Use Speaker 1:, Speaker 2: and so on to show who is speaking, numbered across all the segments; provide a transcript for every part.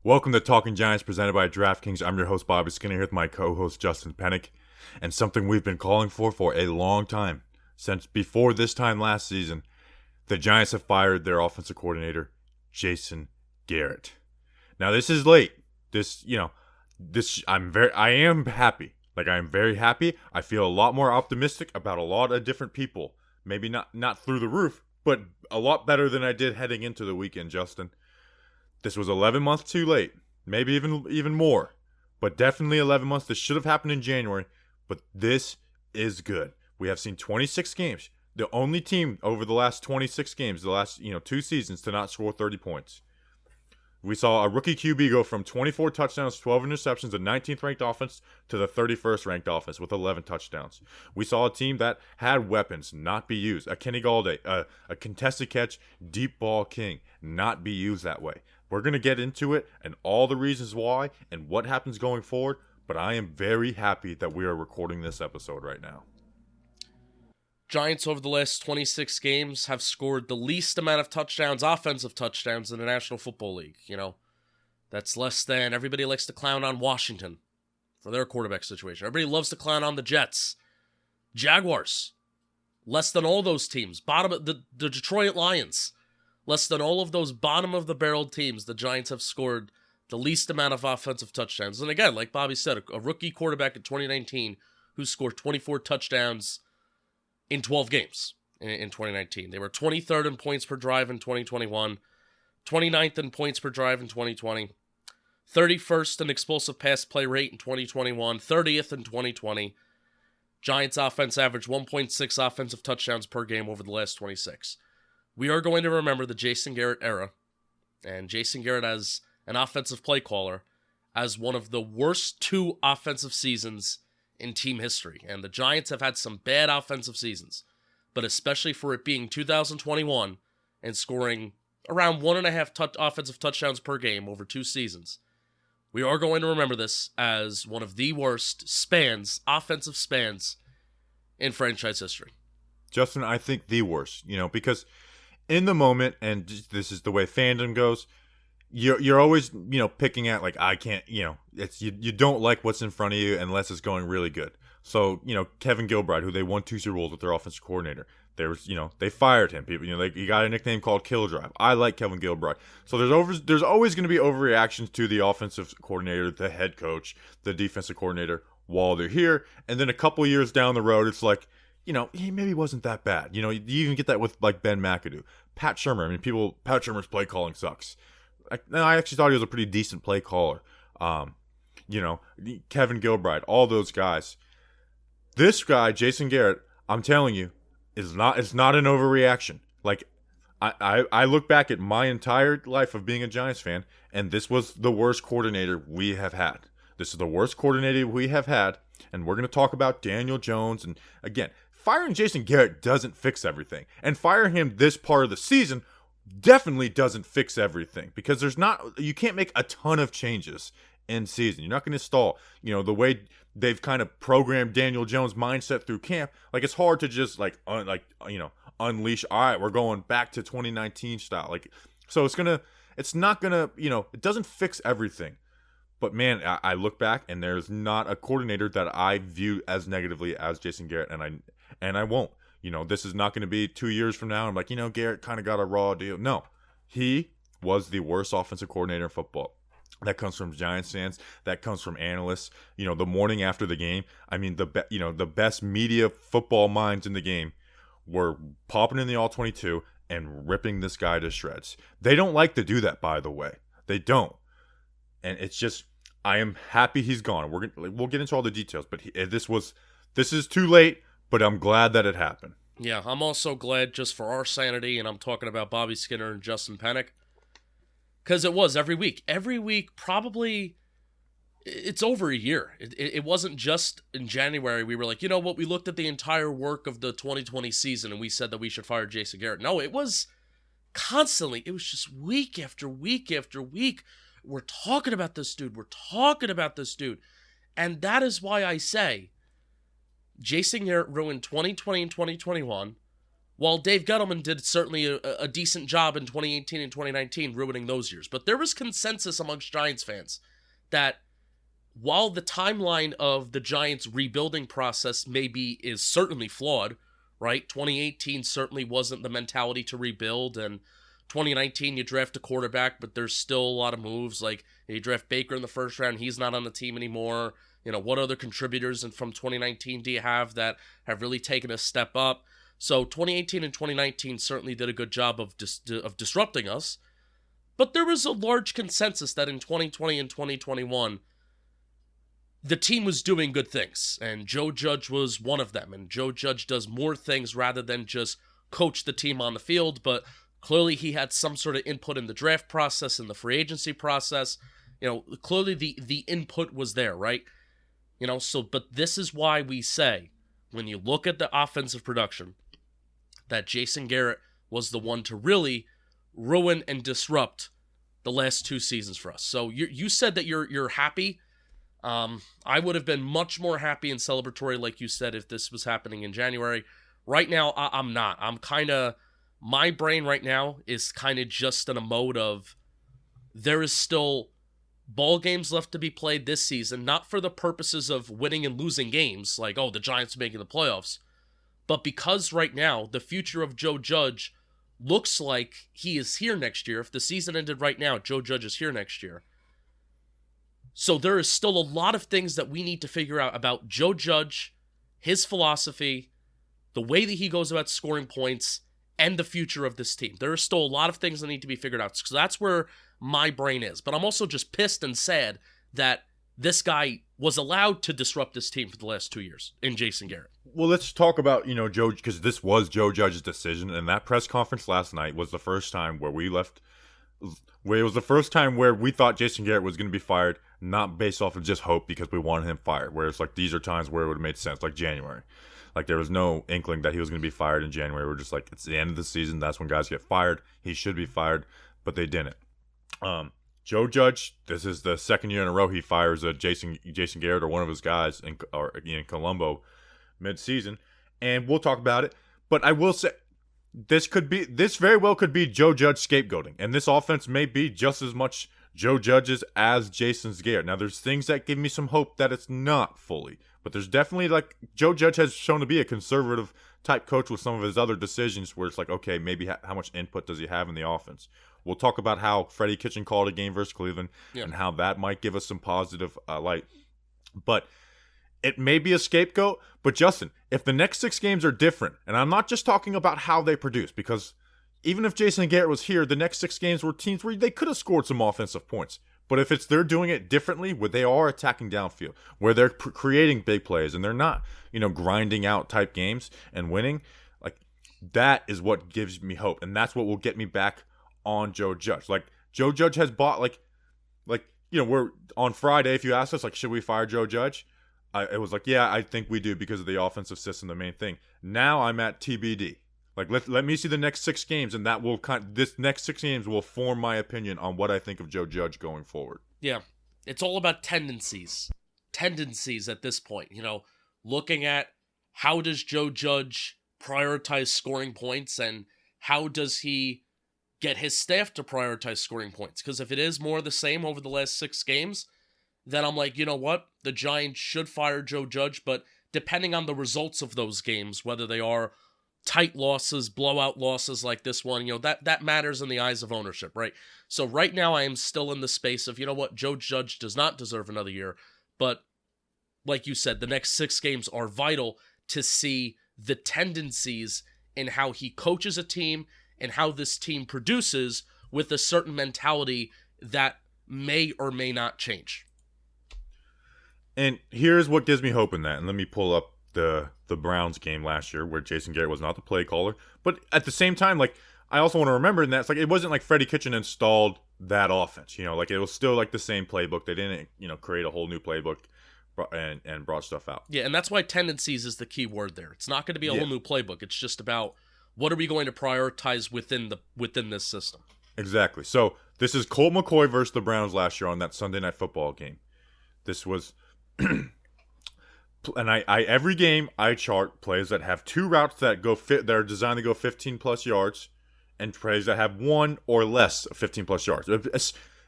Speaker 1: Welcome to Talking Giants presented by DraftKings. I'm your host, Bobby Skinner, here with my co-host, Justin Pennick. And something we've been calling for a long time, since before this time last season, the Giants have fired their offensive coordinator, Jason Garrett. Now, this is late. I am happy. I am very happy. I feel a lot more optimistic about a lot of different people. Maybe not through the roof, but a lot better than I did heading into the weekend, Justin. This was 11 months too late, maybe even more, but definitely 11 months. This should have happened in January, but this is good. We have seen 26 games, the only team over the last 26 games, the last 2 seasons to not score 30 points. We saw a rookie QB go from 24 touchdowns, 12 interceptions, the 19th ranked offense to the 31st ranked offense with 11 touchdowns. We saw a team that had weapons not be used. A Kenny Galladay, a contested catch, deep ball king, not be used that way. We're going to get into it and all the reasons why and what happens going forward, but I am very happy that we are recording this episode right now.
Speaker 2: Giants over the last 26 games have scored the least amount of touchdowns, offensive touchdowns, in the National Football League. That's less than everybody likes to clown on Washington for their quarterback situation. Everybody loves to clown on the Jets. Jaguars, less than all those teams. Bottom of the Detroit Lions. Less than all of those bottom-of-the-barrel teams, the Giants have scored the least amount of offensive touchdowns. And again, like Bobby said, a rookie quarterback in 2019 who scored 24 touchdowns in 12 games in 2019. They were 23rd in points per drive in 2021, 29th in points per drive in 2020, 31st in explosive pass play rate in 2021, 30th in 2020. Giants offense averaged 1.6 offensive touchdowns per game over the last 26. We are going to remember the Jason Garrett era, and Jason Garrett as an offensive play caller, as one of the worst 2 offensive seasons in team history. And the Giants have had some bad offensive seasons, but especially for it being 2021 and scoring around 1.5 offensive touchdowns per game over 2 seasons, we are going to remember this as one of the worst offensive spans in franchise history.
Speaker 1: Justin, I think the worst, because in the moment, and this is the way fandom goes, you're always, picking at, I can't, it's you don't like what's in front of you unless it's going really good. So, Kevin Gilbride, who they won 2 Super Bowls with their offensive coordinator, they fired him. People, he got a nickname called Kill Drive. I like Kevin Gilbride. So there's always going to be overreactions to the offensive coordinator, the head coach, the defensive coordinator while they're here. And then a couple years down the road, it's like, he maybe wasn't that bad. You even get that with Ben McAdoo. Pat Shurmur. Pat Shurmur's play calling sucks. I actually thought he was a pretty decent play caller. Kevin Gilbride, all those guys. This guy, Jason Garrett, I'm telling you, it's not an overreaction. I look back at my entire life of being a Giants fan, and this was the worst coordinator we have had. This is the worst coordinator we have had, and we're going to talk about Daniel Jones. And again, firing Jason Garrett doesn't fix everything. And firing him this part of the season definitely doesn't fix everything, because you can't make a ton of changes in season. You're not going to install, the way they've kind of programmed Daniel Jones' mindset through camp. It's hard to just unleash, all right, we're going back to 2019 style. So it's not going to, it doesn't fix everything. But man, I look back and there's not a coordinator that I view as negatively as Jason Garrett, and I won't. This is not going to be 2 years from now. I'm like, Garrett kind of got a raw deal. No, he was the worst offensive coordinator in football. That comes from Giants fans. That comes from analysts. The morning after the game, the best media football minds in the game were popping in the All-22 and ripping this guy to shreds. They don't like to do that, by the way. They don't. And it's just, I am happy he's gone. We'll get into all the details, but this is too late, but I'm glad that it happened.
Speaker 2: Yeah, I'm also glad, just for our sanity, and I'm talking about Bobby Skinner and Justin Pennick, because it was every week. Every week, probably, it's over a year. It wasn't just in January. We were like, what? We looked at the entire work of the 2020 season, and we said that we should fire Jason Garrett. No, it was constantly. It was just week after week after week. We're talking about this dude. We're talking about this dude. And that is why I say Jason Garrett ruined 2020 and 2021, while Dave Gettleman did certainly a decent job in 2018 and 2019 ruining those years. But there was consensus amongst Giants fans that while the timeline of the Giants rebuilding process is certainly flawed, right? 2018 certainly wasn't the mentality to rebuild, and 2019 you draft a quarterback, but there's still a lot of moves. Like you draft Baker in the first round, he's not on the team anymore. What other contributors from 2019 do you have that have really taken a step up? So 2018 and 2019 certainly did a good job of disrupting us, but there was a large consensus that in 2020 and 2021, the team was doing good things, and Joe Judge was one of them. And Joe Judge does more things rather than just coach the team on the field, but clearly he had some sort of input in the draft process, in the free agency process. Clearly the input was there, right? But this is why we say, when you look at the offensive production, that Jason Garrett was the one to really ruin and disrupt the last 2 seasons for us. So you said that you're happy. I would have been much more happy and celebratory, like you said, if this was happening in January. Right now, I'm not. My brain right now is kind of just in a mode of there is still ball games left to be played this season, not for the purposes of winning and losing games, like, the Giants are making the playoffs, but because right now, the future of Joe Judge looks like he is here next year. If the season ended right now, Joe Judge is here next year. So there is still a lot of things that we need to figure out about Joe Judge, his philosophy, the way that he goes about scoring points, and the future of this team. There are still a lot of things that need to be figured out. So that's where my brain is. But I'm also just pissed and sad that this guy was allowed to disrupt this team for the last 2 years in Jason Garrett.
Speaker 1: Well, let's talk about, Joe, because this was Joe Judge's decision, and that press conference last night was the first time where it was the first time where we thought Jason Garrett was going to be fired, not based off of just hope because we wanted him fired, where it's like these are times where it would have made sense, like January. Like there was no inkling that he was going to be fired in January. We're just like, it's the end of the season. That's when guys get fired. He should be fired, but they didn't. Joe Judge, this is the second year in a row he fires Jason Garrett or one of his guys in Colombo mid-season, and we'll talk about it. But I will say, this very well could be Joe Judge scapegoating, and this offense may be just as much Joe Judge's as Jason Garrett. Now, there's things that give me some hope that it's not fully, but there's definitely, like, Joe Judge has shown to be a conservative type coach with some of his other decisions where it's like, okay, maybe how much input does he have in the offense? We'll talk about how Freddie Kitchens called a game versus Cleveland and how that might give us some positive light. But it may be a scapegoat. But Justin, if the next 6 games are different, and I'm not just talking about how they produce, because even if Jason Garrett was here, the next 6 games were teams where they could have scored some offensive points. But if they're doing it differently, where they are attacking downfield, where they're creating big plays, and they're not, grinding out type games and winning, like that is what gives me hope, and that's what will get me back on Joe Judge. Like Joe Judge has bought we're on Friday. If you ask us, like, should we fire Joe Judge? It was like, yeah, I think we do because of the offensive system, the main thing. Now I'm at TBD. Like, let me see the next 6 games, and this next 6 games will form my opinion on what I think of Joe Judge going forward.
Speaker 2: Yeah, it's all about tendencies at this point. Looking at how does Joe Judge prioritize scoring points, and how does he get his staff to prioritize scoring points? Because if it is more of the same over the last 6 games, then I'm like, you know what? The Giants should fire Joe Judge, but depending on the results of those games, whether they are tight losses, blowout losses like this one, that matters in the eyes of ownership, right? So right now I am still in the space of, you know what? Joe Judge does not deserve another year, but like you said, the next 6 games are vital to see the tendencies in how he coaches a team and how this team produces with a certain mentality that may or may not change.
Speaker 1: And here's what gives me hope in that. And let me pull up the Browns game last year where Jason Garrett was not the play caller. But at the same time, like, I also want to remember in that, it's like, it wasn't like Freddie Kitchens installed that offense. Like, it was still like the same playbook. They didn't, create a whole new playbook and brought stuff out.
Speaker 2: Yeah, and that's why tendencies is the key word there. It's not going to be a whole new playbook. It's just about what are we going to prioritize within this system.
Speaker 1: Exactly. So this is Colt McCoy versus the Browns last year on that Sunday Night Football game. This was And I every game I chart plays that have two routes that that are designed to go 15 plus yards, and plays that have one or less of 15 plus yards.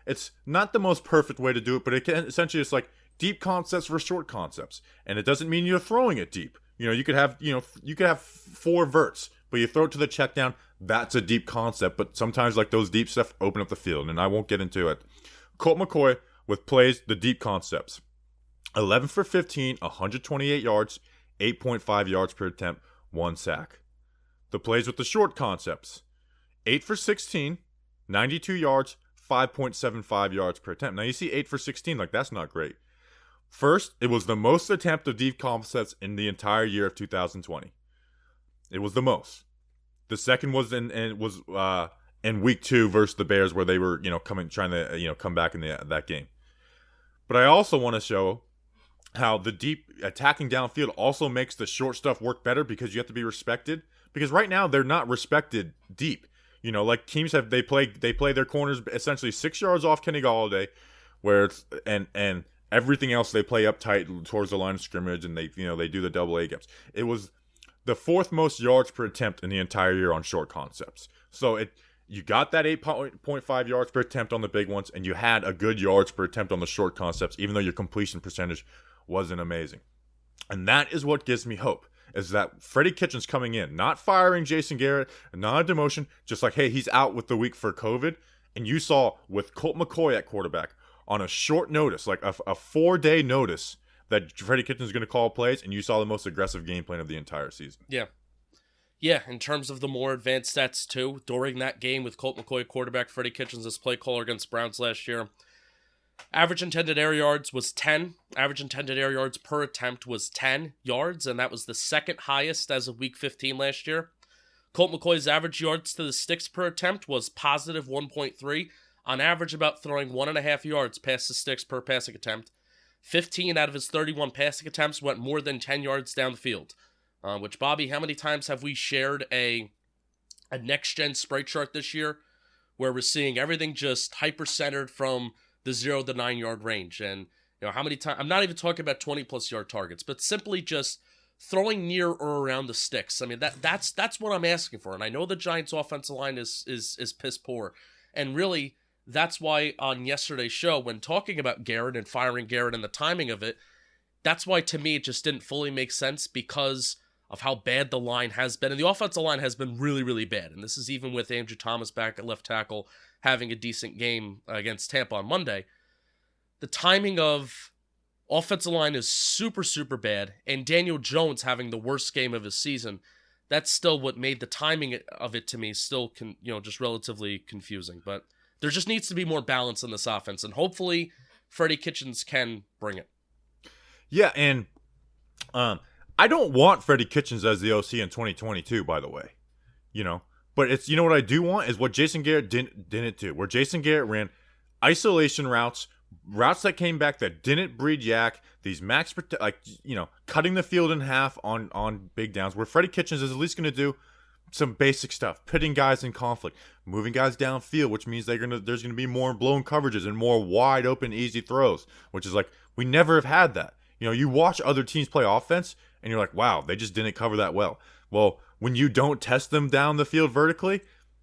Speaker 1: It's not the most perfect way to do it, but it can essentially it's like deep concepts for short concepts, and it doesn't mean you're throwing it deep. You could have four verts, but you throw it to the check down. That's a deep concept, but sometimes like those deep stuff open up the field, and I won't get into it. Colt McCoy with plays the deep concepts. 11 for 15, 128 yards, 8.5 yards per attempt, 1 sack. The plays with the short concepts. 8 for 16, 92 yards, 5.75 yards per attempt. Now you see 8 for 16, like that's not great. First, it was the most attempt of deep concepts in the entire year of 2020. It was the most. The second was in week 2 versus the Bears, where they were trying to come back in that game. But I also want to show how the deep attacking downfield also makes the short stuff work better, because you have to be respected. Because right now they're not respected deep. Like teams they play their corners essentially 6 yards off Kenny Golladay, where it's and everything else they play up tight towards the line of scrimmage, and they do the double A gaps. It was the 4th most yards per attempt in the entire year on short concepts. So you got that 8.5 yards per attempt on the big ones, and you had a good yards per attempt on the short concepts, even though your completion percentage wasn't amazing. And that is what gives me hope, is that Freddie Kitchens coming in, not firing Jason Garrett, not a demotion, just like, hey, he's out with the week for COVID. And you saw with Colt McCoy at quarterback on a short notice, like a 4-day notice, that Freddie Kitchens is going to call plays, and you saw the most aggressive game plan of the entire season.
Speaker 2: Yeah. Yeah, in terms of the more advanced stats, too, during that game with Colt McCoy quarterback, Freddie Kitchens as play caller against Browns last year, average intended air yards was 10. Average intended air yards per attempt was 10 yards, and that was the second highest as of week 15 last year. Colt McCoy's average yards to the sticks per attempt was positive 1.3, on average about throwing 1.5 yards past the sticks per passing attempt. 15 out of his 31 passing attempts went more than 10 yards down the field. Which, Bobby, how many times have we shared a next-gen spray chart this year where we're seeing everything just hyper-centered from the 0 to 9 yard range? And how many times, I'm not even talking about 20+ yard targets, but simply just throwing near or around the sticks. I mean, that's what I'm asking for. And I know the Giants' offensive line is piss poor. And really, that's why on yesterday's show, when talking about Garrett and firing Garrett and the timing of it, that's why to me it just didn't fully make sense, because of how bad the line has been. And the offensive line has been really, really bad. And this is even with Andrew Thomas back at left tackle having a decent game against Tampa on Monday. The timing of offensive line is super, super bad. And Daniel Jones having the worst game of his season, that's still what made the timing of it to me still just relatively confusing. But there just needs to be more balance in this offense. And hopefully Freddie Kitchens can bring it.
Speaker 1: Yeah, and I don't want Freddie Kitchens as the OC in 2022, by the way. But it's what I do want is what Jason Garrett didn't do. Where Jason Garrett ran isolation routes that came back that didn't breed yak, these max cutting the field in half on big downs, where Freddie Kitchens is at least going to do some basic stuff, pitting guys in conflict, moving guys downfield, which means there's going to be more blown coverages and more wide open easy throws, which is like we never have had that. You watch other teams play offense and you're like, wow, they just didn't cover that well. Well, when you don't test them down the field vertically,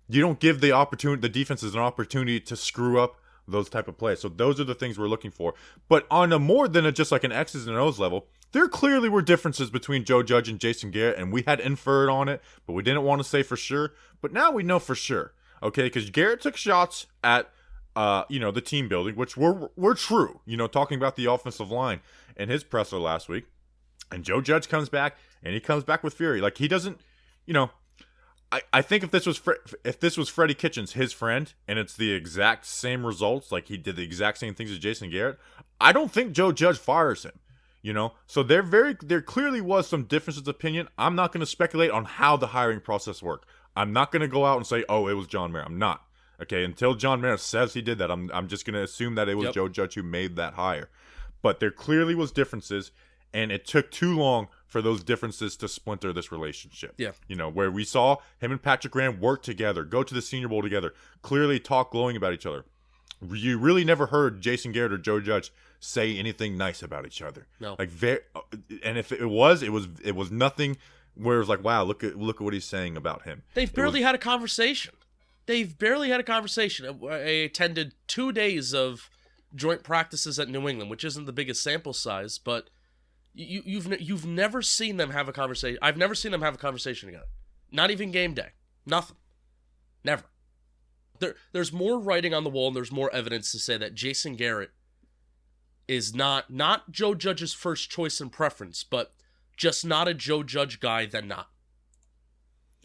Speaker 1: you don't give the defenses an opportunity to screw up those type of plays. So those are the things we're looking for. But on a more than just like an X's and O's level, there clearly were differences between Joe Judge and Jason Garrett, and we had inferred on it, but we didn't want to say for sure. But now we know for sure, okay? Because Garrett took shots at the team building, which were true. Talking about the offensive line in his presser last week. And Joe Judge comes back, and he comes back with fury. Like, he doesn't, I think if this was Freddie Kitchens, his friend, and it's the exact same results, like he did the exact same things as Jason Garrett, I don't think Joe Judge fires him. So there clearly was some differences of opinion. I'm not going to speculate on how the hiring process worked. I'm not going to go out and say, oh, it was John Mara. I'm not. Okay, until John Mara says he did that, I'm just going to assume that it was Joe Judge who made that hire. But there clearly was differences, and it took too long for those differences to splinter this relationship. Yeah. Where we saw him and Patrick Graham work together, go to the Senior Bowl together, clearly talk glowing about each other. you really never heard Jason Garrett or Joe Judge say anything nice about each other.
Speaker 2: No.
Speaker 1: Like and if it was nothing where it was like, wow, look at what he's saying about him.
Speaker 2: They've barely had a conversation. I attended 2 days of joint practices at New England, which isn't the biggest sample size, but you've never seen them have a conversation. I've never seen them have a conversation together. Not even game day. Nothing. Never. There's more writing on the wall, and there's more evidence to say that Jason Garrett is not Joe Judge's first choice and preference, but just not a Joe Judge guy than not.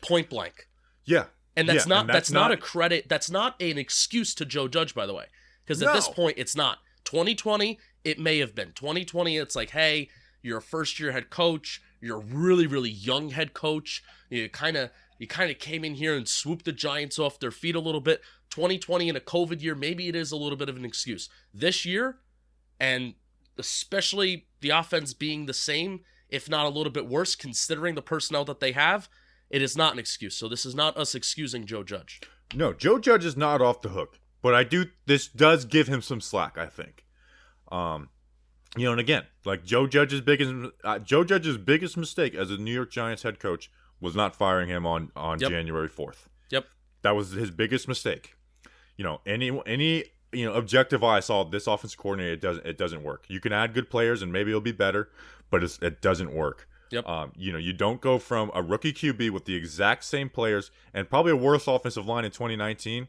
Speaker 2: Point blank.
Speaker 1: Yeah.
Speaker 2: And that's not a credit. That's not an excuse to Joe Judge, by the way. Because at this point, it's not. 2020, it may have been. 2020, it's like, hey, you're a first-year head coach. You're a really, really young head coach. You kind of came in here and swooped the Giants off their feet a little bit. 2020 in a COVID year, maybe it is a little bit of an excuse. This year, and especially the offense being the same, if not a little bit worse, considering the personnel that they have, it is not an excuse. So this is not us excusing Joe Judge.
Speaker 1: No, Joe Judge is not off the hook. But this does give him some slack, I think. And again, like Joe Judge's biggest mistake as a New York Giants head coach was not firing him on January 4th.
Speaker 2: Yep.
Speaker 1: That was his biggest mistake. Any objective eye saw this offensive coordinator, it doesn't work. You can add good players and maybe it'll be better, but it doesn't work.
Speaker 2: Yep.
Speaker 1: You don't go from a rookie QB with the exact same players and probably a worse offensive line in 2019,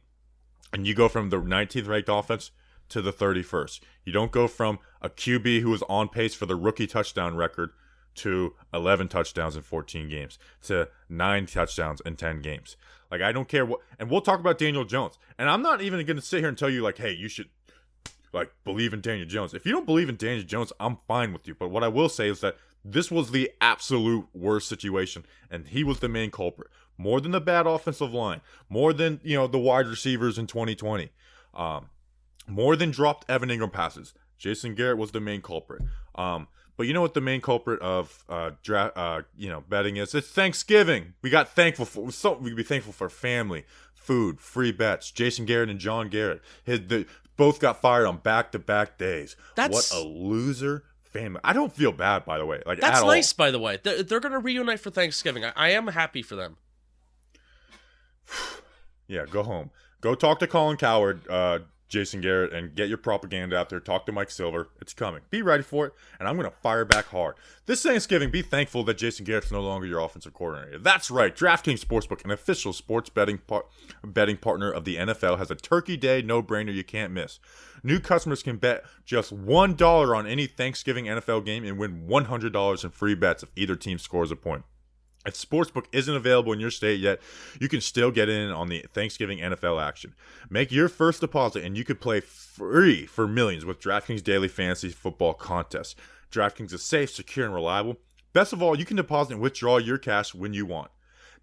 Speaker 1: and you go from the 19th ranked offense to the 31st. You don't go from a QB who was on pace for the rookie touchdown record to 11 touchdowns in 14 games to 9 touchdowns in 10 games. Like, I don't care what, and we'll talk about Daniel Jones. And I'm not even going to sit here and tell you, like, hey, you should, like, believe in Daniel Jones. If you don't believe in Daniel Jones, I'm fine with you. But what I will say is that this was the absolute worst situation, and he was the main culprit. More than the bad offensive line, more than, the wide receivers in 2020, more than dropped Evan Ingram passes. Jason Garrett was the main culprit. But you know what the main culprit of betting is? It's Thanksgiving. We got thankful for we be thankful for family, food, free bets. Jason Garrett and John Garrett, both got fired on back-to-back days. What a loser family. I don't feel bad, by the way. Like,
Speaker 2: that's
Speaker 1: at
Speaker 2: nice,
Speaker 1: all.
Speaker 2: By the way. They're going to reunite for Thanksgiving. I am happy for them.
Speaker 1: Yeah, go home. Go talk to Colin Cowherd, Jason Garrett, and get your propaganda out there. Talk to Mike Silver. It's coming. Be ready for it, and I'm going to fire back hard. This Thanksgiving, be thankful that Jason Garrett's no longer your offensive coordinator. That's right. DraftKings Sportsbook, an official sports betting partner of the NFL, has a Turkey Day no-brainer you can't miss. New customers can bet just $1 on any Thanksgiving NFL game and win $100 in free bets if either team scores a point. If Sportsbook isn't available in your state yet, you can still get in on the Thanksgiving NFL action. Make your first deposit and you could play free for millions with DraftKings Daily Fantasy Football Contest. DraftKings is safe, secure, and reliable. Best of all, you can deposit and withdraw your cash when you want.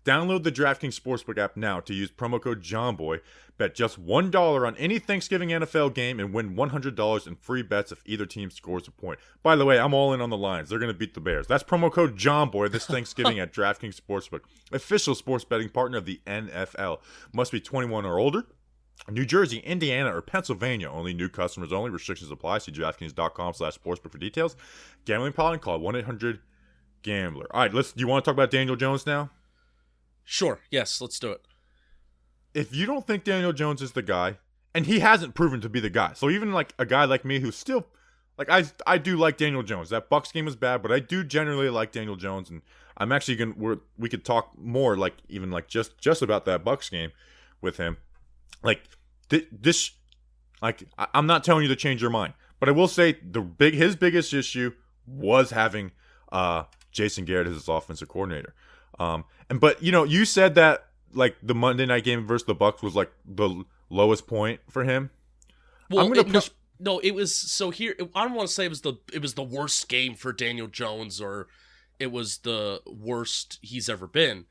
Speaker 1: Download the DraftKings Sportsbook app now to use promo code JOHNBOY. Bet just $1 on any Thanksgiving NFL game and win $100 in free bets if either team scores a point. By the way, I'm all in on the Lions. They're going to beat the Bears. That's promo code JOHNBOY this Thanksgiving at DraftKings Sportsbook, official sports betting partner of the NFL. Must be 21 or older. New Jersey, Indiana, or Pennsylvania. Only new customers only. Restrictions apply. See DraftKings.com/sportsbook for details. Gambling problem? Call 1-800-GAMBLER. All right, do you want to talk about Daniel Jones now?
Speaker 2: Sure. Yes, let's do it.
Speaker 1: If you don't think Daniel Jones is the guy, and he hasn't proven to be the guy, so even like a guy like me who's still, like, I do like Daniel Jones. That Bucs game was bad, but I do generally like Daniel Jones, and I'm actually we could talk more, like, even like just about that Bucs game with him. Like, this, like, I'm not telling you to change your mind, but I will say his biggest issue was having Jason Garrett as his offensive coordinator. But you said that, like, the Monday night game versus the Bucs was like the lowest point for him.
Speaker 2: Well,
Speaker 1: I'm gonna push.
Speaker 2: No, it was so here. I don't want to say it was the worst game for Daniel Jones or it was the worst he's ever been,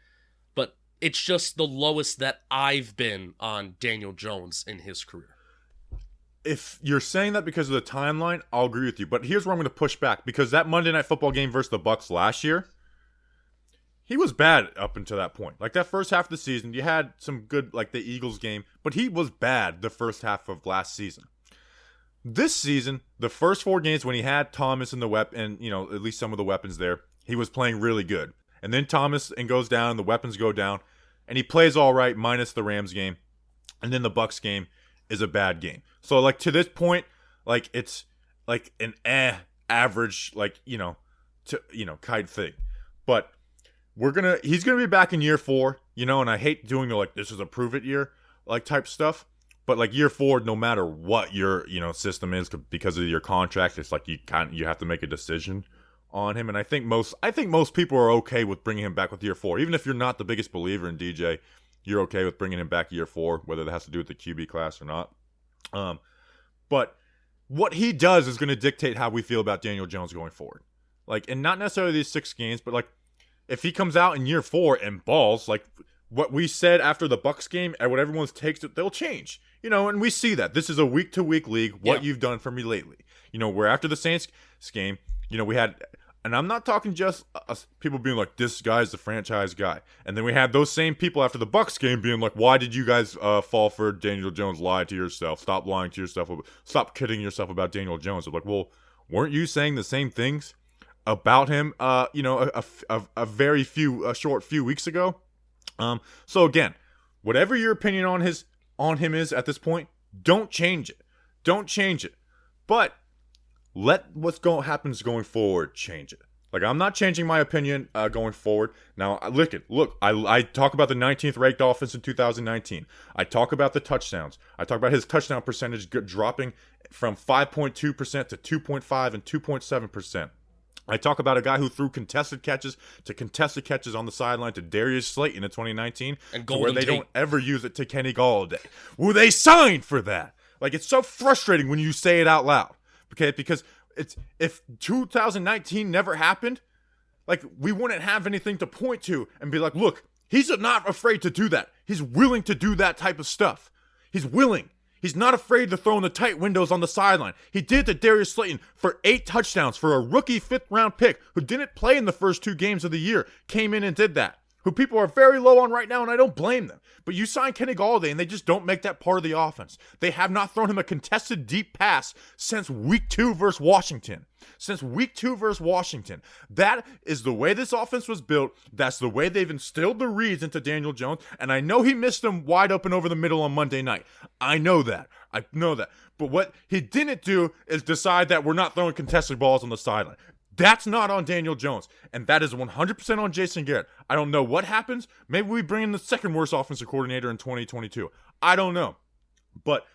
Speaker 2: but it's just the lowest that I've been on Daniel Jones in his career.
Speaker 1: If you're saying that because of the timeline, I'll agree with you. But here's where I'm going to push back, because that Monday Night Football game versus the Bucs last year, he was bad up until that point. Like, that first half of the season, you had some good, like the Eagles game, but he was bad the first half of last season. This season, the first 4 games when he had Thomas and the weapon, and at least some of the weapons there, he was playing really good. And then Thomas goes down, the weapons go down, and he plays all right minus the Rams game. And then the Bucks game is a bad game. So like to this point, like it's like an average, like kind thing. But he's gonna be back in year 4, and I hate doing the like this is a prove it year like type stuff. But like year 4, no matter what your system is, because of your contract, it's like you have to make a decision on him. And I think most people are okay with bringing him back with year 4, even if you're not the biggest believer in DJ. You're okay with bringing him back year 4, whether that has to do with the QB class or not. But what he does is going to dictate how we feel about Daniel Jones going forward. Like, and not necessarily these 6 games, but like if he comes out in year 4 and balls, like what we said after the Bucks game and what everyone's takes, they'll change. And we see that. This is a week-to-week league, what you've done for me lately. Where after the Saints game, we had, and I'm not talking just people being like, this guy's the franchise guy. And then we had those same people after the Bucks game being like, why did you guys fall for Daniel Jones? Lie to yourself. Stop lying to yourself. Stop kidding yourself about Daniel Jones. I'm like, well, weren't you saying the same things about him, a short few weeks ago? So again, whatever your opinion on him is at this point, don't change it. Don't change it. But let what's happens going forward change it. Like, I'm not changing my opinion going forward. Now, look, I talk about the 19th ranked offense in 2019. I talk about the touchdowns. I talk about his touchdown percentage dropping from 5.2% to 2.5 and 2.7%. I talk about a guy who threw contested catches on the sideline to Darius Slayton in 2019,
Speaker 2: and
Speaker 1: where they don't ever use it to Kenny Galladay. Well, they signed for that. Like, it's so frustrating when you say it out loud. Okay, because if 2019 never happened, like, we wouldn't have anything to point to and be like, look, he's not afraid to do that. He's willing to do that type of stuff. He's willing. He's not afraid to throw in the tight windows on the sideline. He did to Darius Slayton for 8 touchdowns for a rookie 5th-round pick who didn't play in the first 2 games of the year, came in and did that, who people are very low on right now, and I don't blame them. But you sign Kenny Galladay, and they just don't make that part of the offense. They have not thrown him a contested deep pass since week 2 versus Washington. That is the way this offense was built. That's the way they've instilled the reads into Daniel Jones. And I know he missed them wide open over the middle on Monday night. I know that. But what he didn't do is decide that we're not throwing contested balls on the sideline. That's not on Daniel Jones. And that is 100% on Jason Garrett. I don't know what happens. Maybe we bring in the second worst offensive coordinator in 2022. I don't know. But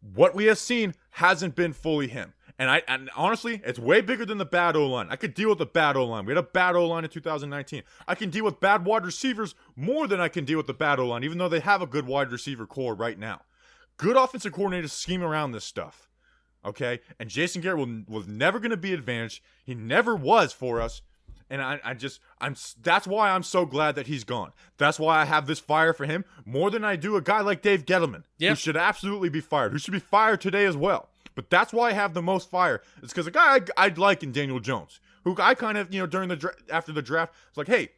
Speaker 1: what we have seen hasn't been fully him. And honestly, it's way bigger than the bad O-line. I could deal with the bad O-line. We had a bad O-line in 2019. I can deal with bad wide receivers more than I can deal with the bad O-line, even though they have a good wide receiver core right now. Good offensive coordinators scheme around this stuff. Okay? And Jason Garrett was never going to be advantaged. He never was for us. And that's why I'm so glad that he's gone. That's why I have this fire for him more than I do a guy like Dave Gettleman, who should absolutely be fired, who should be fired today as well. But that's why I have the most fire. It's because a guy I'd like in Daniel Jones, who I kind of, during after the draft, was like, hey,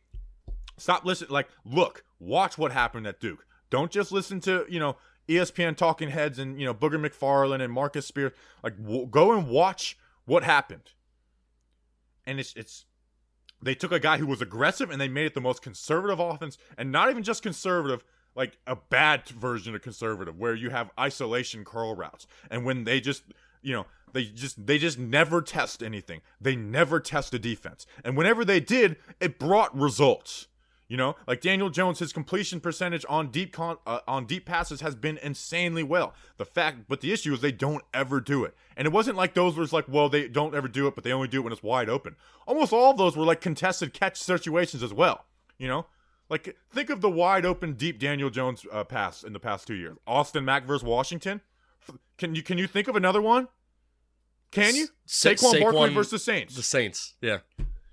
Speaker 1: stop listening. Like, look, watch what happened at Duke. Don't just listen to, ESPN talking heads and, Booger McFarland and Marcus Spears. Like, go and watch what happened. And they took a guy who was aggressive and they made it the most conservative offense, and not even just conservative, like a bad version of conservative where you have isolation curl routes. And when they just, they just never test anything. They never test a defense. And whenever they did, it brought results. Like Daniel Jones, his completion percentage on deep passes has been insanely well. But the issue is they don't ever do it. And it wasn't like those was like, well, they don't ever do it, but they only do it when it's wide open. Almost all of those were like contested catch situations as well. Like, think of the wide open deep Daniel Jones pass in the past 2 years. Austin Mack versus Washington. Can you think of another one? Can you? Saquon Barkley versus the Saints.
Speaker 2: The Saints, yeah.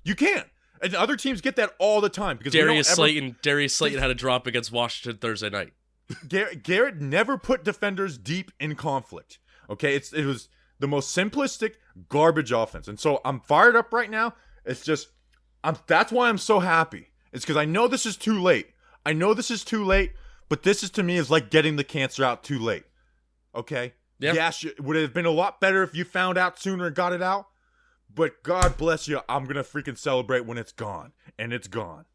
Speaker 1: You can. And other teams get that all the time because
Speaker 2: Darius Slayton had a drop against Washington Thursday night.
Speaker 1: Garrett never put defenders deep in conflict. Okay, it was the most simplistic garbage offense, and so I'm fired up right now. It's just, that's why I'm so happy. It's because I know this is too late. But this is to me is like getting the cancer out too late. Okay,
Speaker 2: Yeah.
Speaker 1: Yes, it would have been a lot better if you found out sooner and got it out. But God bless you, I'm going to freaking celebrate when it's gone. And it's gone.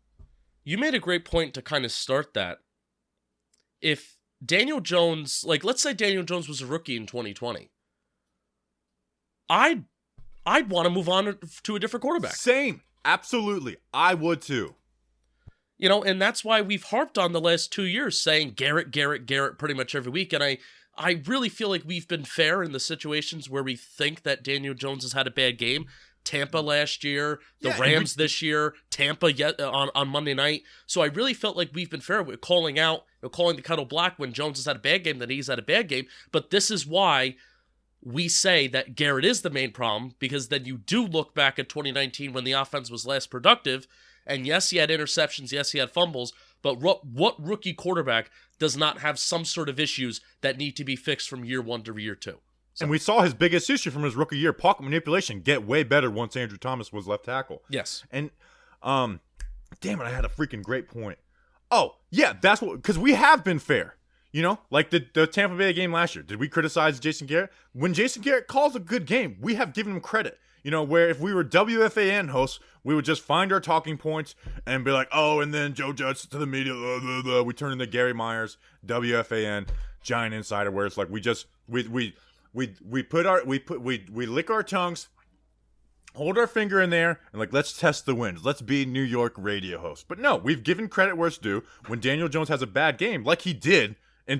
Speaker 2: You made a great point to kind of start that. If Daniel Jones, like, let's say Daniel Jones was a rookie in 2020, I'd want to move on to a different quarterback.
Speaker 1: Same. Absolutely. I would too.
Speaker 2: You know, and that's why we've harped on the last 2 years saying Garrett pretty much every week. And I really feel like we've been fair in the situations where we think that Daniel Jones has had a bad game. Tampa last year, the Rams this year, Tampa on Monday night. So I really felt like we've been fair with calling the kettle black when Jones has had a bad game, that he's had a bad game. But this is why we say that Garrett is the main problem, because then you do look back at 2019 when the offense was less productive. And yes, he had interceptions. Yes, he had fumbles. But what rookie quarterback does not have some sort of issues that need to be fixed from year one to year two? So.
Speaker 1: And we saw his biggest issue from his rookie year, pocket manipulation, get way better once Andrew Thomas was left tackle.
Speaker 2: Yes.
Speaker 1: And, damn it, I had a freaking great point. Oh, yeah, that's what, because we have been fair. You know, like the Tampa Bay game last year. Did we criticize Jason Garrett? When Jason Garrett calls a good game, we have given him credit. You know, where if we were WFAN hosts, we would just find our talking points and be like, oh, and then Joe Judge to the media, blah, blah, blah. We turn into Gary Myers, WFAN, giant insider, where it's like we lick our tongues, hold our finger in there, and like, let's test the winds. Let's be New York radio hosts. But no, we've given credit where it's due. When Daniel Jones has a bad game, like he did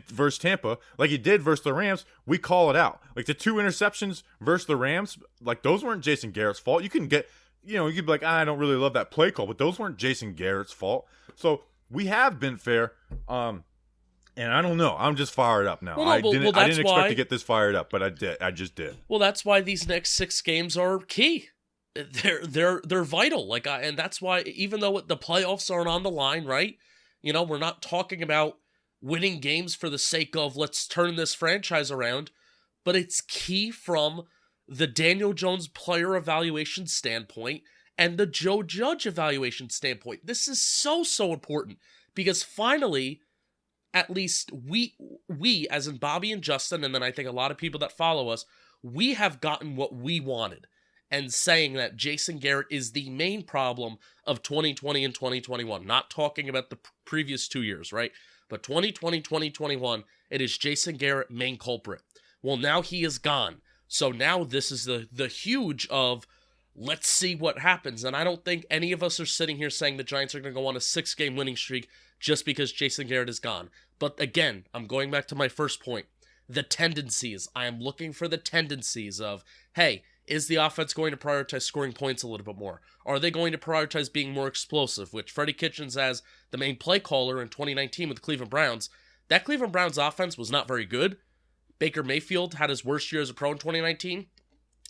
Speaker 1: versus Tampa, like he did versus the Rams, we call it out. Like the 2 interceptions versus the Rams, like those weren't Jason Garrett's fault. You can get, you know, you could be like, I don't really love that play call, but those weren't Jason Garrett's fault. So we have been fair. And I don't know. I'm just fired up now. I didn't expect to get this fired up, but I did. I just did.
Speaker 2: Well, that's why these next 6 games are key. They're vital. Like, and that's why, even though the playoffs aren't on the line, right? You know, we're not talking about winning games for the sake of let's turn this franchise around, but it's key from the Daniel Jones player evaluation standpoint and the Joe Judge evaluation standpoint. This is so important because finally, at least we as in Bobby and Justin, and then I think a lot of people that follow us, we have gotten what we wanted. And saying that Jason Garrett is the main problem of 2020 and 2021. Not talking about the previous 2 years, right? But 2020, 2021, it is Jason Garrett, main culprit. Well, now he is gone. So now this is the huge of, let's see what happens. And I don't think any of us are sitting here saying the Giants are going to go on a 6-game winning streak just because Jason Garrett is gone. But again, I'm going back to my first point. The tendencies. I am looking for the tendencies of, hey, is the offense going to prioritize scoring points a little bit more? Are they going to prioritize being more explosive? Which Freddie Kitchens, as the main play caller in 2019 with the Cleveland Browns, that Cleveland Browns offense was not very good. Baker Mayfield had his worst year as a pro in 2019.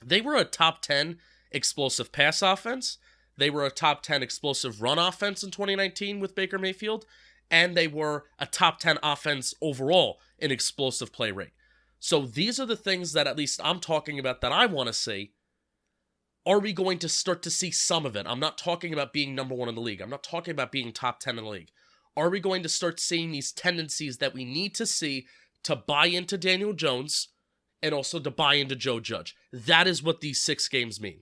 Speaker 2: They were a top 10 explosive pass offense. They were a top 10 explosive run offense in 2019 with Baker Mayfield. And they were a top 10 offense overall in explosive play rate. So these are the things that at least I'm talking about that I want to see. Are we going to start to see some of it? I'm not talking about being number 1 in the league. I'm not talking about being top 10 in the league. Are we going to start seeing these tendencies that we need to see to buy into Daniel Jones and also to buy into Joe Judge? That is what these 6 games mean.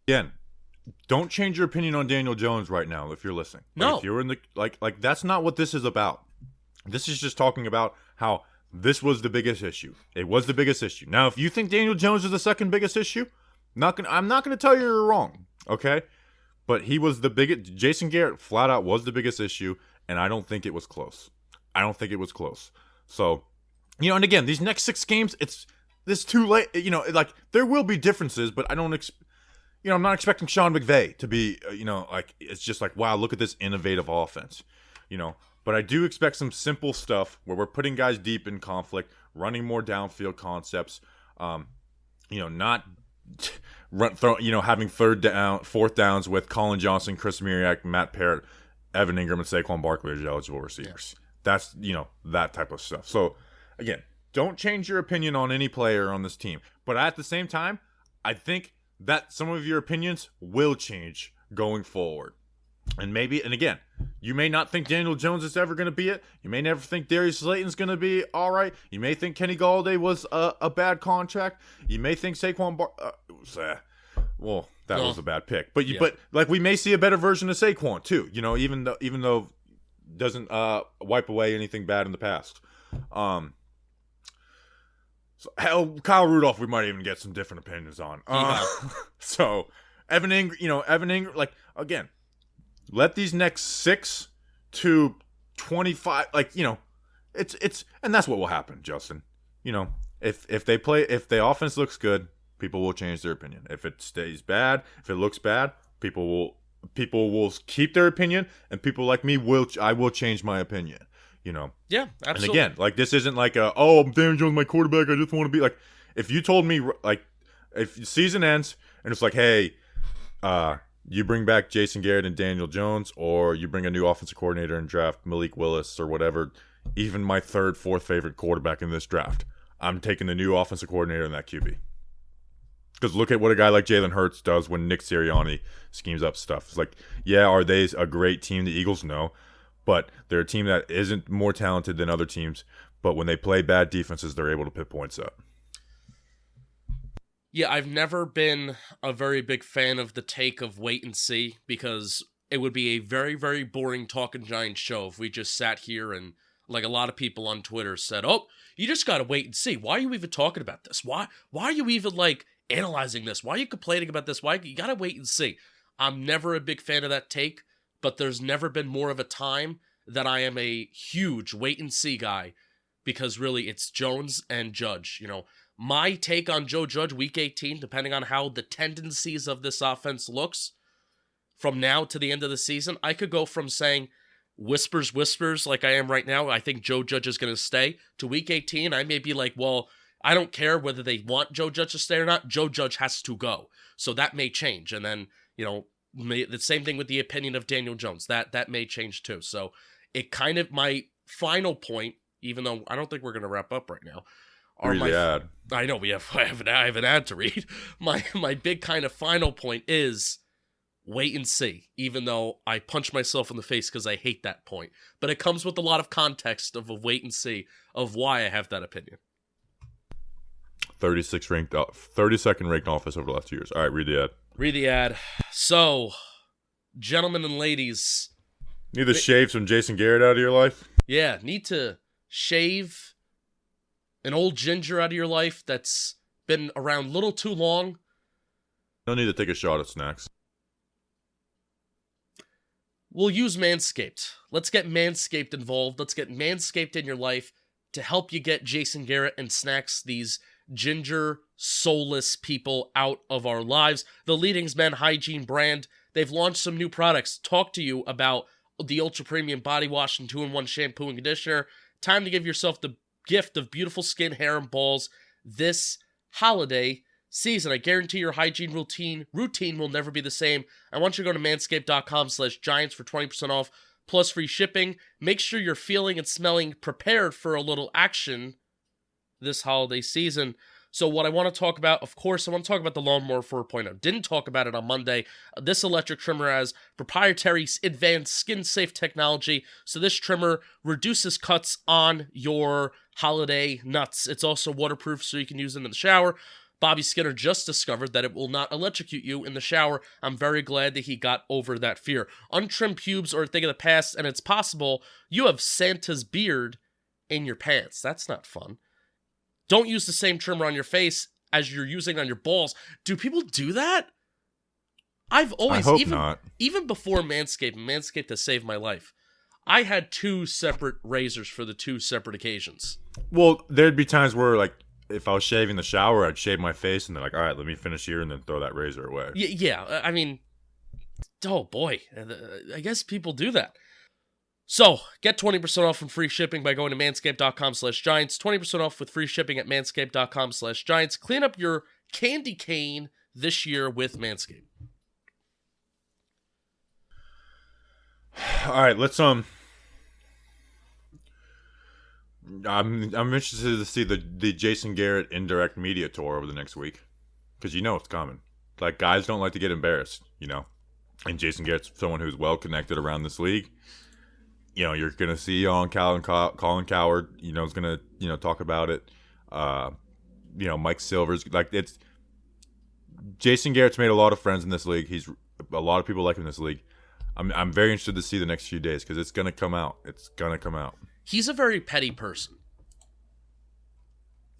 Speaker 1: Again, don't change your opinion on Daniel Jones right now if you're listening.
Speaker 2: No.
Speaker 1: If you're in the like that's not what this is about. This is just talking about how this was the biggest issue. It was the biggest issue. Now, if you think Daniel Jones is the second biggest issue, I'm not gonna tell you you're wrong, okay? But he was the biggest. Jason Garrett flat out was the biggest issue, and I don't think it was close. So, you know, and again, these next 6 games, it's too late. You know, like there will be differences, but I don't. I'm not expecting Sean McVay to be. Like it's just like, wow, look at this innovative offense. You know. But I do expect some simple stuff where we're putting guys deep in conflict, running more downfield concepts, not having fourth downs with Colin Johnson, Chris Myriak, Matt Parrott, Evan Ingram, and Saquon Barkley as eligible receivers. Yeah. That's, that type of stuff. So, again, don't change your opinion on any player on this team. But at the same time, I think that some of your opinions will change going forward. And again, you may not think Daniel Jones is ever going to be it. You may never think Darius Slayton's going to be all right. You may think Kenny Galladay was a bad contract. You may think Saquon that was a bad pick. But but we may see a better version of Saquon too. Even though doesn't wipe away anything bad in the past. So Kyle Rudolph, we might even get some different opinions on. So Evan Ingram, like again. Let these next 6 to 25, it's and that's what will happen, Justin. If the offense looks good, people will change their opinion. If it stays bad, if it looks bad, people will keep their opinion, and people like me will change my opinion.
Speaker 2: Yeah, absolutely.
Speaker 1: And again, this isn't like I'm Daniel Jones, my quarterback. I just want to be like, if you told me if the season ends and it's like, hey, you bring back Jason Garrett and Daniel Jones, or you bring a new offensive coordinator and draft Malik Willis or whatever, even my third, fourth favorite quarterback in this draft, I'm taking the new offensive coordinator in that QB. Because look at what a guy like Jalen Hurts does when Nick Sirianni schemes up stuff. It's like, yeah, are they a great team? The Eagles? No. But they're a team that isn't more talented than other teams. But when they play bad defenses, they're able to put points up.
Speaker 2: Yeah, I've never been a very big fan of the take of wait and see, because it would be a very, very boring Talking Giants show if we just sat here and, like a lot of people on Twitter said, you just gotta wait and see. Why are you even talking about this? Why are you even, analyzing this? Why are you complaining about this? Why you gotta wait and see? I'm never a big fan of that take, but there's never been more of a time that I am a huge wait and see guy, because really it's Jones and Judge, My take on Joe Judge week 18, depending on how the tendencies of this offense looks from now to the end of the season, I could go from saying whispers like I am right now, I think Joe Judge is going to stay, to week 18, I may be like, well, I don't care whether they want Joe Judge to stay or not. Joe Judge has to go. So that may change. And then, the same thing with the opinion of Daniel Jones. That may change too. So it kind of, my final point, even though I don't think we're going to wrap up right now,
Speaker 1: ad.
Speaker 2: I know I have an ad to read. My big kind of final point is wait and see, even though I punch myself in the face because I hate that point. But it comes with a lot of context of a wait and see of why I have that opinion.
Speaker 1: 32nd ranked offense over the last 2 years. All right, read the ad.
Speaker 2: So, gentlemen and ladies,
Speaker 1: need to shave some Jason Garrett out of your life?
Speaker 2: Yeah, need to shave an old ginger out of your life that's been around a little too long.
Speaker 1: No need to take a shot at snacks.
Speaker 2: We'll use Manscaped. Let's get Manscaped involved. Let's get Manscaped in your life to help you get Jason Garrett and Snacks, these ginger, soulless people, out of our lives. The leading men hygiene brand. They've launched some new products. Talk to you about the Ultra Premium Body Wash and 2-in-1 shampoo and conditioner. Time to give yourself the gift of beautiful skin, hair, and balls this holiday season. I guarantee your hygiene routine will never be the same. I want you to go to manscaped.com/giants for 20% off plus free shipping. Make sure you're feeling and smelling prepared for a little action this holiday season. So what I want to talk about, of course, I want to talk about the Lawnmower 4.0. Didn't talk about it on Monday. This electric trimmer has proprietary advanced skin-safe technology, so this trimmer reduces cuts on your holiday nuts. It's also waterproof, so you can use it in the shower. Bobby Skinner just discovered that it will not electrocute you in the shower. I'm very glad that he got over that fear. Untrimmed pubes are a thing of the past, and it's possible you have Santa's beard in your pants. That's not fun. Don't use the same trimmer on your face as you're using on your balls. Do people do that? I've always,
Speaker 1: I hope not.
Speaker 2: Even before Manscaped has saved my life, I had two separate razors for the two separate occasions.
Speaker 1: Well, there'd be times where, like, if I was shaving the shower, I'd shave my face, and they're like, all right, let me finish here, and then throw that razor away.
Speaker 2: Yeah, I mean, oh boy, I guess people do that. So, get 20% off and free shipping by going to manscaped.com/giants. 20% off with free shipping at manscaped.com/giants. Clean up your candy cane this year with Manscaped.
Speaker 1: All right, let's I'm interested to see the Jason Garrett indirect media tour over the next week, because it's coming. Like, guys don't like to get embarrassed, and Jason Garrett's someone who's well connected around this league. You're gonna see on Colin Cowherd. Is gonna talk about it. Mike Silver's it's Jason Garrett's made a lot of friends in this league. He's a lot of people like him in this league. I'm very interested to see the next few days because it's gonna come out. It's gonna come out.
Speaker 2: He's a very petty person.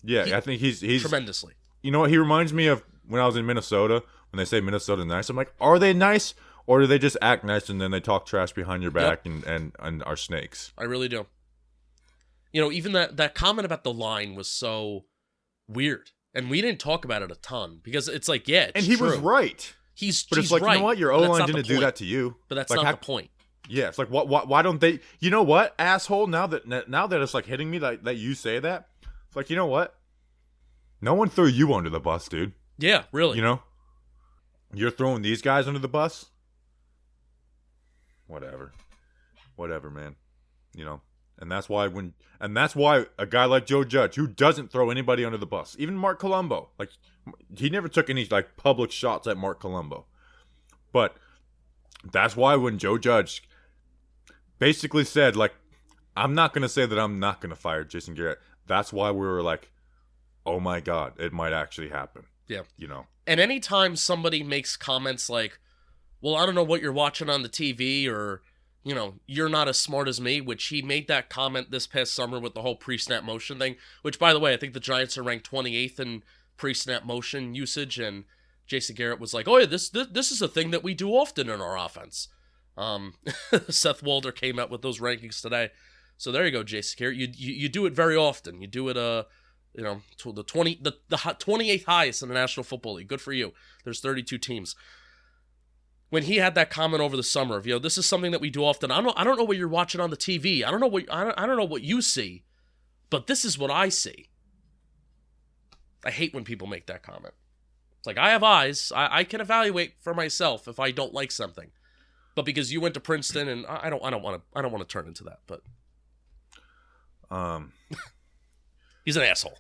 Speaker 1: Yeah, I think he's
Speaker 2: tremendously.
Speaker 1: You know what? He reminds me of when I was in Minnesota. When they say Minnesota's nice, I'm like, are they nice? Or do they just act nice and then they talk trash behind your back and are snakes?
Speaker 2: I really do. Even that comment about the line was so weird. And we didn't talk about it a ton because it's like, yeah, it's
Speaker 1: and he
Speaker 2: true.
Speaker 1: was right.
Speaker 2: He's
Speaker 1: like,
Speaker 2: right.
Speaker 1: You know what? Your O-line didn't do that to you.
Speaker 2: But that's not the point.
Speaker 1: Yeah, it's like, why don't they? You know what, asshole? Now that it's like hitting me that you say that, it's like, you know what? No one threw you under the bus, dude.
Speaker 2: Yeah, really.
Speaker 1: You're throwing these guys under the bus? Whatever, man. And that's why a guy like Joe Judge, who doesn't throw anybody under the bus, even Mark Colombo, like he never took any like public shots at Mark Colombo. But that's why when Joe Judge basically said, like, I'm not gonna say that I'm not gonna fire Jason Garrett, that's why we were like, oh my God, it might actually happen.
Speaker 2: Yeah.
Speaker 1: And
Speaker 2: anytime somebody makes comments like, well, I don't know what you're watching on the TV, or, you're not as smart as me, which he made that comment this past summer with the whole pre-snap motion thing, which, by the way, I think the Giants are ranked 28th in pre-snap motion usage, and Jason Garrett was like, oh, yeah, this is a thing that we do often in our offense. Seth Walder came out with those rankings today. So there you go, Jason Garrett. You do it very often. You do it, to the 28th highest in the National Football League. Good for you. There's 32 teams. When he had that comment over the summer of, this is something that we do often. I don't know what you're watching on the TV. I don't know what you see, but this is what I see. I hate when people make that comment. It's like, I have eyes. I can evaluate for myself if I don't like something. But because you went to Princeton, and I don't want to turn into that, but he's an asshole.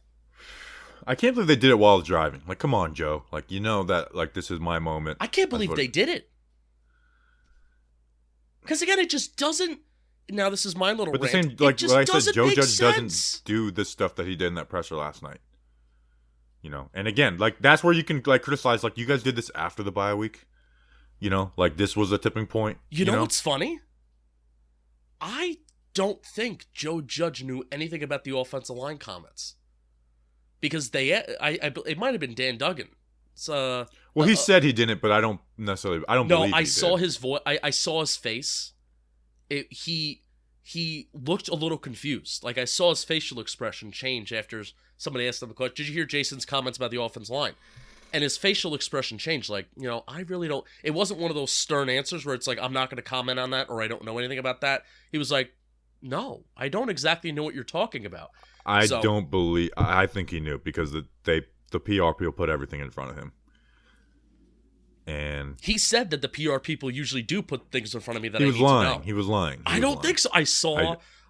Speaker 1: I can't believe they did it while I was driving. Like, come on, Joe. Like, that, like, this is my moment.
Speaker 2: I can't believe they did it. Because, again, it just doesn't... Now, this is my little rant.
Speaker 1: But the same, like I said, Joe Judge doesn't do the stuff that he did in that presser last night. And again, like, that's where you can, like, criticize, like, you guys did this after the bye week. Like, this was a tipping point.
Speaker 2: You know what's funny? I don't think Joe Judge knew anything about the offensive line comments. Because it might have been Dan Duggan.
Speaker 1: He said he didn't, but I don't believe he
Speaker 2: saw
Speaker 1: did.
Speaker 2: his voice. I saw his face. He looked a little confused. Like, I saw his facial expression change after somebody asked him a question. Did you hear Jason's comments about the offensive line? And his facial expression changed. Like, I really don't. It wasn't one of those stern answers where it's like, I'm not going to comment on that, or I don't know anything about that. He was like, no, I don't exactly know what you're talking about.
Speaker 1: I think he knew because the PR people put everything in front of him. And
Speaker 2: he said that the PR people usually do put things in front of me that
Speaker 1: he
Speaker 2: I
Speaker 1: was
Speaker 2: need
Speaker 1: lying.
Speaker 2: to know.
Speaker 1: He was lying.
Speaker 2: I don't think so.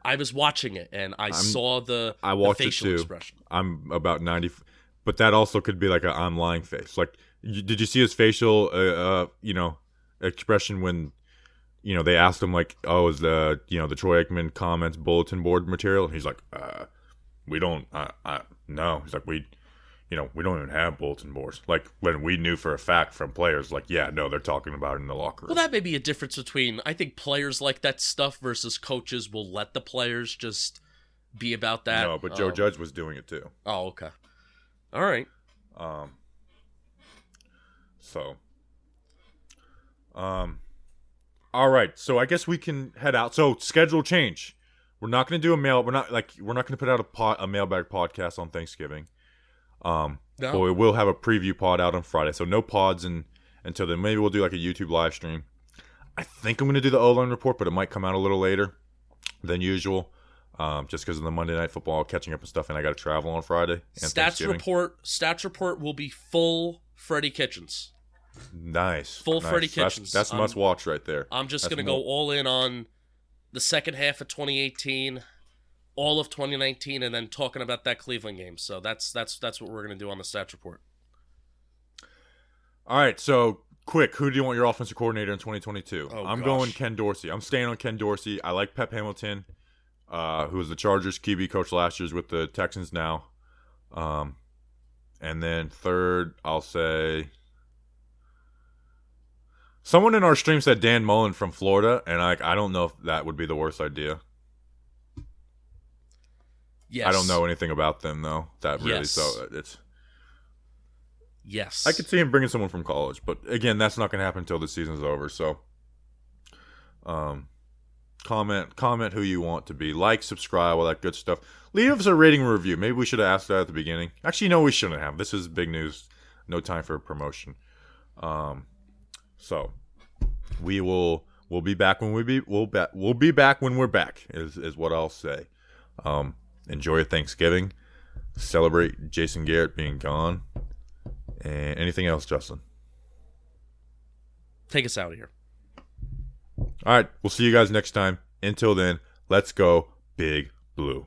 Speaker 2: I was watching it, and I saw the facial expression.
Speaker 1: I'm about 90, but that also could be like a I'm lying face. Like, did you see his facial, expression when, they asked him like, oh, is the Troy Aikman comments bulletin board material? And he's like, we don't, no. He's like, we don't even have bulletin boards. Like, when we knew for a fact from players, like, yeah, no, they're talking about it in the locker room.
Speaker 2: Well, that may be a difference between, I think players like that stuff versus coaches will let the players just be about that.
Speaker 1: No, but Joe Judge was doing it too.
Speaker 2: Oh, okay. All right.
Speaker 1: All right. So I guess we can head out. So schedule change. We're not going to do we're not going to put out a mailbag podcast on Thanksgiving. No. But we will have a preview pod out on Friday. So no pods until then. Maybe we'll do like a YouTube live stream. I think I'm going to do the O-line report, but it might come out a little later than usual. Just because of the Monday Night Football catching up and stuff, and I got to travel on Friday. And
Speaker 2: Stats report will be full Freddie Kitchens.
Speaker 1: Nice.
Speaker 2: Full Freddie Kitchens.
Speaker 1: That's must watch right there.
Speaker 2: I'm just going to go all in on the second half of 2018, all of 2019, and then talking about that Cleveland game. So that's what we're going to do on the stats report.
Speaker 1: All right. So quick, who do you want your offensive coordinator in 2022?
Speaker 2: Oh,
Speaker 1: I'm
Speaker 2: gosh.
Speaker 1: going Ken Dorsey. I'm staying on Ken Dorsey. I like Pep Hamilton, who was the Chargers QB coach last year, with the Texans now. And then third, I'll say someone in our stream said Dan Mullen from Florida, and I don't know if that would be the worst idea.
Speaker 2: Yes.
Speaker 1: I don't know anything about them though. That really,
Speaker 2: Yes.
Speaker 1: so it's.
Speaker 2: Yes.
Speaker 1: I could see him bringing someone from college, but again, that's not going to happen until the season's over. So, comment who you want to be, like, subscribe, all that good stuff. Leave us a rating and review. Maybe we should have asked that at the beginning. Actually, no, we shouldn't have. This is big news. No time for promotion. So we'll be back when we'll be back when we're back. Is what I'll say. Enjoy your Thanksgiving. Celebrate Jason Garrett being gone. And anything else, Justin?
Speaker 2: Take us out of here.
Speaker 1: All right, we'll see you guys next time. Until then, let's go Big Blue.